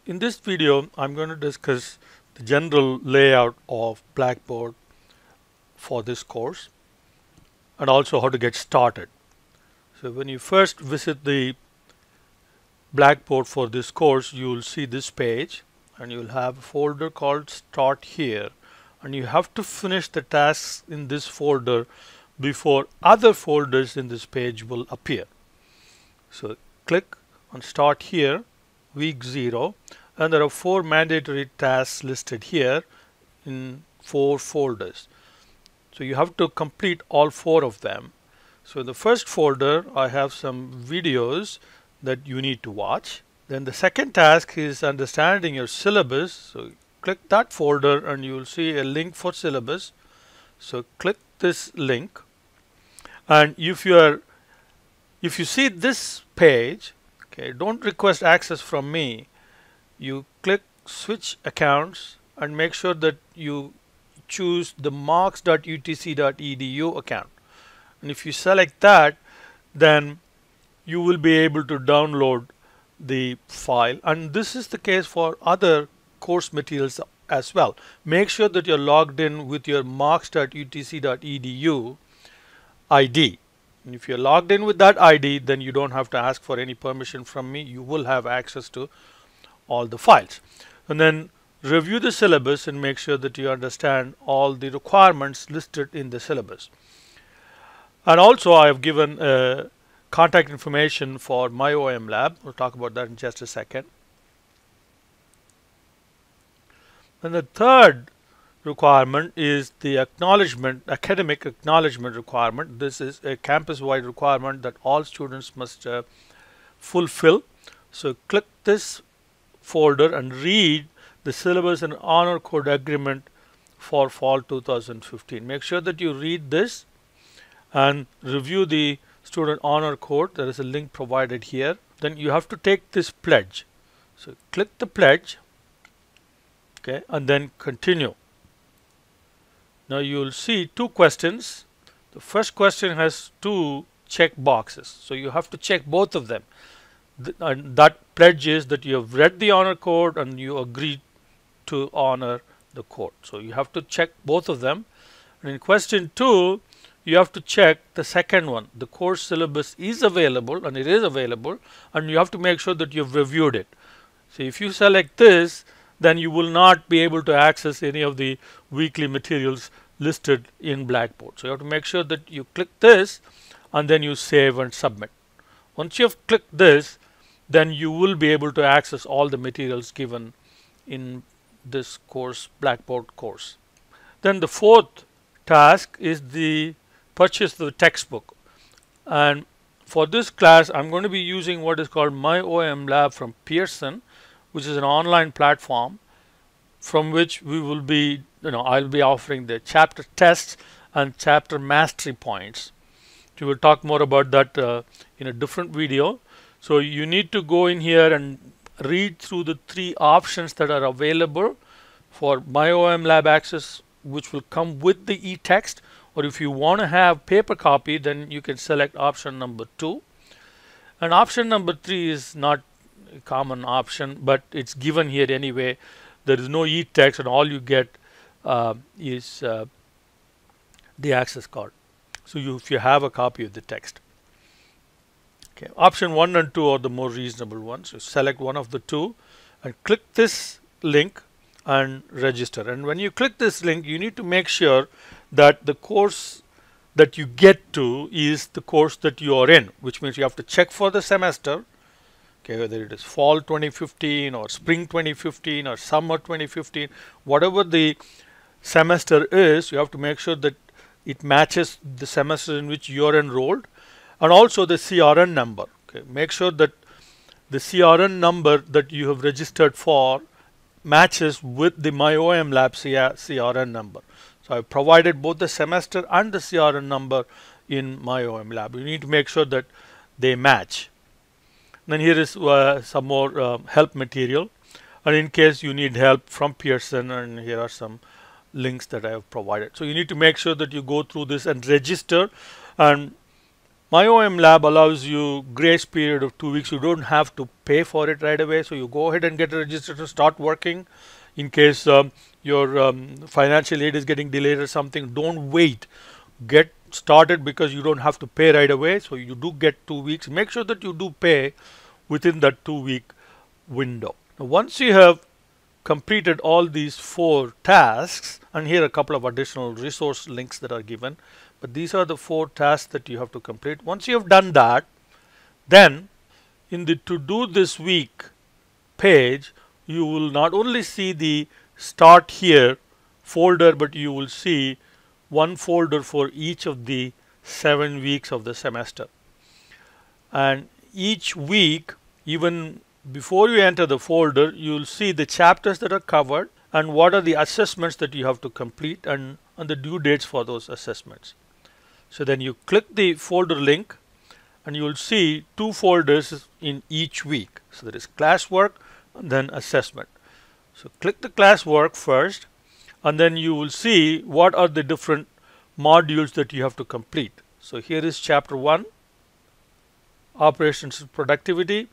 In this video, I'm going to discuss the general layout of Blackboard for this course and also how to get started. So when you first visit the Blackboard for this course, you will see this page and you'll have a folder called Start Here, and you have to finish the tasks in this folder before other folders in this page will appear. So click on Start Here, week 0, and there are 4 mandatory tasks listed here in 4 folders. So you have to complete all 4 of them. So in the first folder, I have some videos that you need to watch. Then the second task is understanding your syllabus. So click that folder and you will see a link for syllabus. So click this link, and if you see this page, okay, don't request access from me. You click switch accounts and make sure that you choose the marks.utc.edu account. And if you select that, then you will be able to download the file. And this is the case for other course materials as well. Make sure that you're logged in with your marks.utc.edu ID. And if you're logged in with that ID, then you don't have to ask for any permission from me. You will have access to all the files. And then review the syllabus and make sure that you understand all the requirements listed in the syllabus. And also I have given contact information for MyOM Lab. We'll talk about that in just a second. And the third requirement is the academic acknowledgement requirement. This is a campus-wide requirement that all students must fulfill. So click this folder and read the syllabus and honor code agreement for fall 2015. Make sure that you read this and review the student honor code. There is a link provided here. Then you have to take this pledge. So click the pledge, okay, and then continue. Now you will see 2 questions. The first question has 2 check boxes, so you have to check both of them. And that pledge is that you have read the honor code and you agree to honor the code. So you have to check both of them. And in question 2, you have to check the second one. The course syllabus is available, and it is available, and you have to make sure that you've reviewed it. So if you select this, then you will not be able to access any of the weekly materials listed in Blackboard. So you have to make sure that you click this and then you save and submit. Once you have clicked this, then you will be able to access all the materials given in this course, Blackboard course. Then the fourth task is the purchase of the textbook. And for this class, I'm going to be using what is called MyOM Lab from Pearson, which is an online platform from which we will be, I'll be offering the chapter tests and chapter mastery points. We will talk more about that in a different video. So you need to go in here and read through the 3 options that are available for MyOM Lab access, which will come with the e-text. Or if you want to have paper copy, then you can select option number 2. And option number 3 is not a common option, but it's given here anyway. There is no e-text, and all you get is the access card. So if you have a copy of the text. Okay, option 1 and 2 are the more reasonable ones. So select one of the 2 and click this link and register. And when you click this link, you need to make sure that the course that you get to is the course that you are in, which means you have to check for the semester, okay, whether it is fall 2015 or spring 2015 or summer 2015, whatever the semester is, you have to make sure that it matches the semester in which you are enrolled, and also the CRN number. Okay, make sure that the CRN number that you have registered for matches with the MyOM Lab CRN number. So I provided both the semester and the CRN number in MyOM Lab. You need to make sure that they match. Then here is some more help material, and in case you need help from Pearson, and here are some links that I have provided. So you need to make sure that you go through this and register, and MyOM Lab allows you grace period of 2 weeks. You don't have to pay for it right away. So you go ahead and get registered to start working. In case your financial aid is getting delayed or something, don't wait. Get started because you don't have to pay right away. So you do get 2 weeks. Make sure that you do pay within that 2 week window. Now, once you have completed all these 4 tasks, and here are a couple of additional resource links that are given, but these are the 4 tasks that you have to complete. Once you have done that, then in the to do this week page, you will not only see the start here folder, but you will see one folder for each of the 7 weeks of the semester. And each week, even before you enter the folder, you will see the chapters that are covered and what are the assessments that you have to complete and the due dates for those assessments. So then you click the folder link and you will see 2 folders in each week. So there is classwork and then assessment. So click the classwork first, and then you will see what are the different modules that you have to complete. So here is chapter 1, operations and productivity.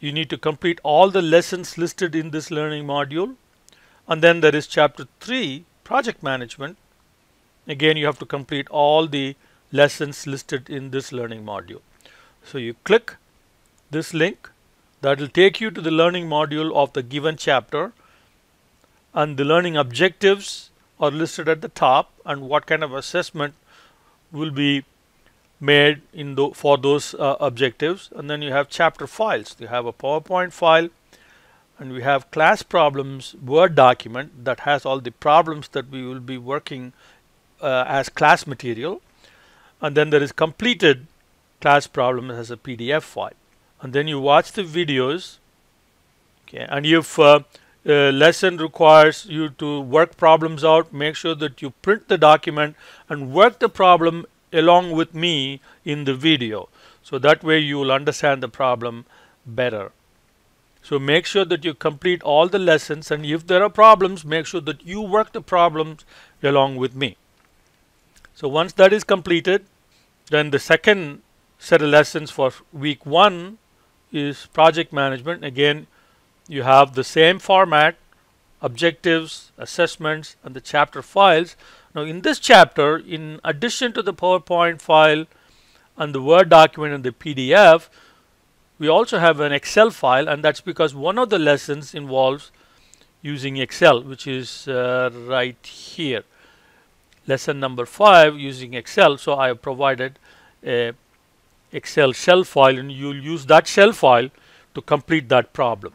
You need to complete all the lessons listed in this learning module. And then there is chapter 3, project management. Again, you have to complete all the lessons listed in this learning module. So you click this link, that will take you to the learning module of the given chapter, and the learning objectives are listed at the top and what kind of assessment will be made for those objectives. And then you have chapter files. You have a PowerPoint file, and we have class problems Word document that has all the problems that we will be working as class material. And then there is completed class problem as a PDF file. And then you watch the videos. Okay. And if lesson requires you to work problems out, make sure that you print the document and work the problem along with me in the video. So that way you will understand the problem better. So make sure that you complete all the lessons, and if there are problems, make sure that you work the problems along with me. So once that is completed, then the second set of lessons for week 1 is project management. Again, you have the same format, objectives, assessments, and the chapter files. Now in this chapter, in addition to the PowerPoint file and the Word document and the PDF, we also have an Excel file, and that's because one of the lessons involves using Excel, which is right here. Lesson number 5, using Excel. So I have provided a Excel shell file, and you'll use that shell file to complete that problem.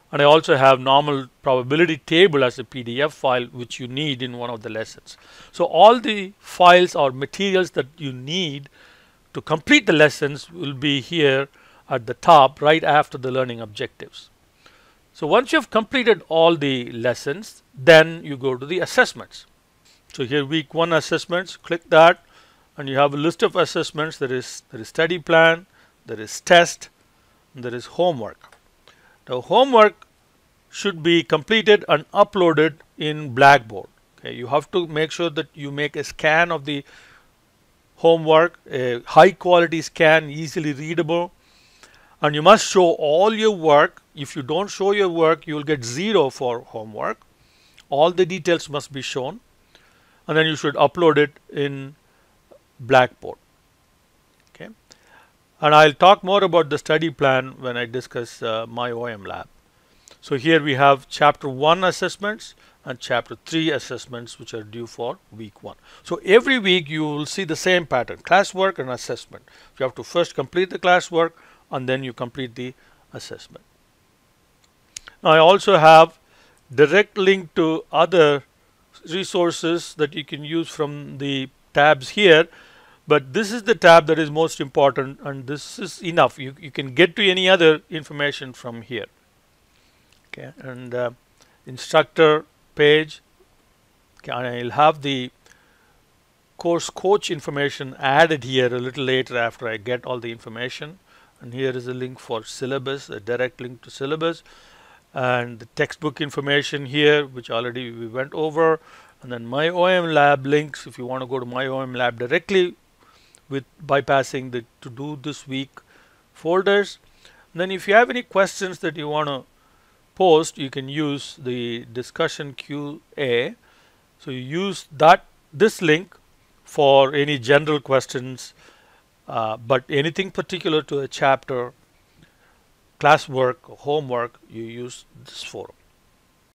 And I also have normal probability table as a PDF file, which you need in one of the lessons. So all the files or materials that you need to complete the lessons will be here at the top right after the learning objectives. So once you have completed all the lessons, then you go to the assessments. So here week 1 assessments, click that, and you have a list of assessments. There is study plan, there is test, and there is homework. The homework should be completed and uploaded in Blackboard. Okay, you have to make sure that you make a scan of the homework, a high quality scan, easily readable, and you must show all your work. If you don't show your work, you will get 0 for homework. All the details must be shown, and then you should upload it in Blackboard. Okay, and I'll talk more about the study plan when I discuss MyOM Lab. So here we have chapter 1 assessments and chapter 3 assessments, which are due for week 1. So every week you will see the same pattern: classwork and assessment. You have to first complete the classwork and then you complete the assessment. Now I also have direct link to other resources that you can use from the tabs here, but this is the tab that is most important, and this is enough. You can get to any other information from here. Okay, and instructor page. Okay, I'll have the course coach information added here a little later after I get all the information. And here is a link for syllabus, a direct link to syllabus, and the textbook information here, which already we went over. And then MyOM Lab links. If you want to go to MyOM Lab directly with bypassing the to do this week folders. Then if you have any questions that you want to post, you can use the discussion QA. So you use this link for any general questions, but anything particular to a chapter, classwork, homework, you use this forum.